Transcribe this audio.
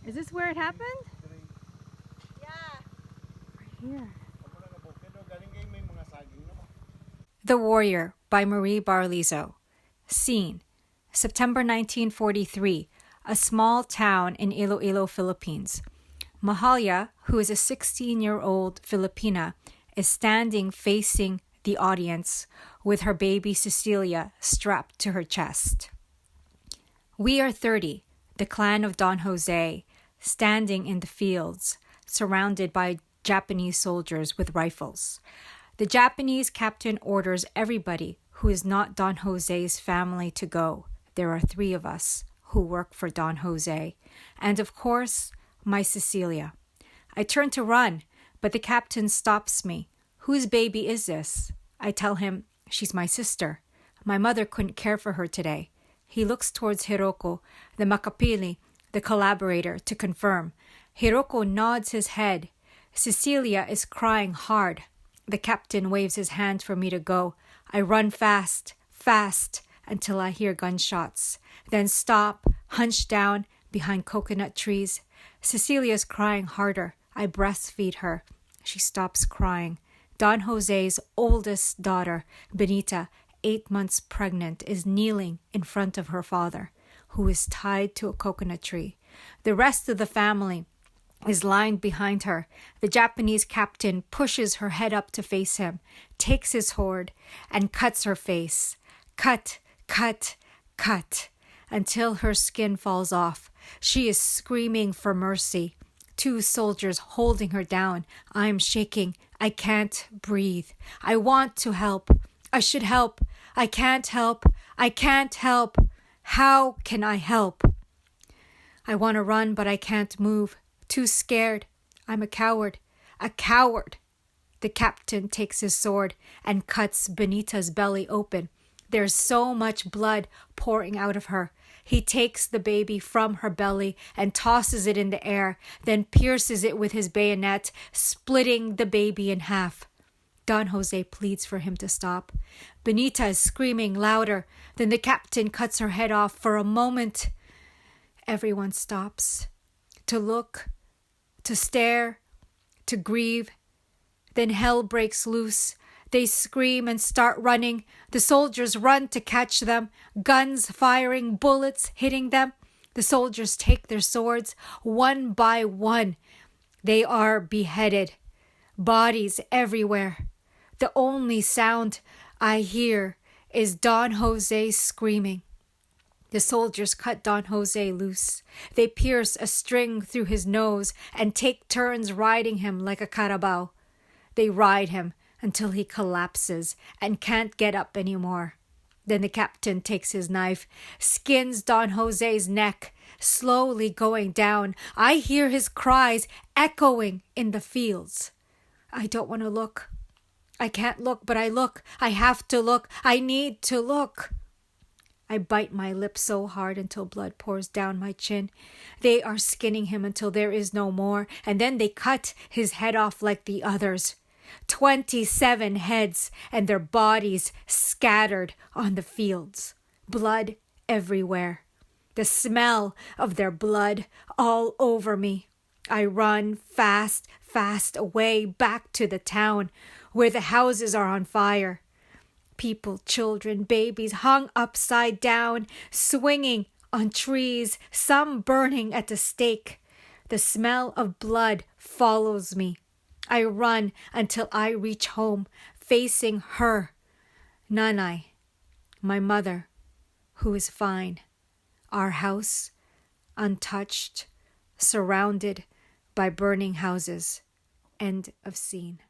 Is this where it happened? Yeah. Right here. The Warrior by Marie Barlizo. Scene: September 1943, a small town in Iloilo, Philippines. Mahalia, who is a 16-year-old Filipina, is standing facing the audience with her baby Cecilia strapped to her chest. We are 30, the clan of Don Jose, standing in the fields, surrounded by Japanese soldiers with rifles. The Japanese captain orders everybody who is not Don Jose's family to go. There are 3 of us who work for Don Jose, and of course, my Cecilia. I turn to run, but the captain stops me. Whose baby is this? I tell him, she's my sister. My mother couldn't care for her today. He looks towards Hiroko, the makapili, the collaborator, to confirm. Hiroko nods his head. Cecilia is crying hard. The captain waves his hand for me to go. I run fast, until I hear gunshots. Then stop, hunch down behind coconut trees. Cecilia's crying harder. I breastfeed her. She stops crying. Don Jose's oldest daughter, Benita, 8 months pregnant, is kneeling in front of her father, who is tied to a coconut tree. The rest of the family is lined behind her. The Japanese captain pushes her head up to face him, takes his sword, and cuts her face. Cut, until her skin falls off. She is screaming for mercy. 2 soldiers holding her down. I am shaking. I can't breathe. I want to help. I should help. I can't help. How can I help? I want to run, but I can't move. Too scared. I'm a coward. The captain takes his sword and cuts Benita's belly open. There's so much blood pouring out of her. He takes the baby from her belly and tosses it in the air, then pierces it with his bayonet, splitting the baby in half. Don Jose pleads for him to stop. Benita is screaming louder. Then the captain cuts her head off. For a moment, everyone stops. To look, to stare, to grieve. Then hell breaks loose. They scream and start running. The soldiers run to catch them, guns firing, bullets hitting them. The soldiers take their swords. One by one, they are beheaded. Bodies everywhere. The only sound I hear is Don Jose screaming. The soldiers cut Don Jose loose. They pierce a string through his nose and take turns riding him like a carabao. They ride him until he collapses and can't get up anymore. Then the captain takes his knife, skins Don Jose's neck, slowly going down. I hear his cries echoing in the fields. I don't want to look. I can't look, but I look. I have to look. I need to look. I bite my lip so hard until blood pours down my chin. They are skinning him until there is no more, and then they cut his head off like the others. 27 heads and their bodies scattered on the fields. Blood everywhere. The smell of their blood all over me. I run fast away back to the town where the houses are on fire. People, children, babies hung upside down, swinging on trees, some burning at the stake. The smell of blood follows me. I run until I reach home, facing her, Nanay, my mother, who is fine. Our house, untouched, surrounded by burning houses. End of scene.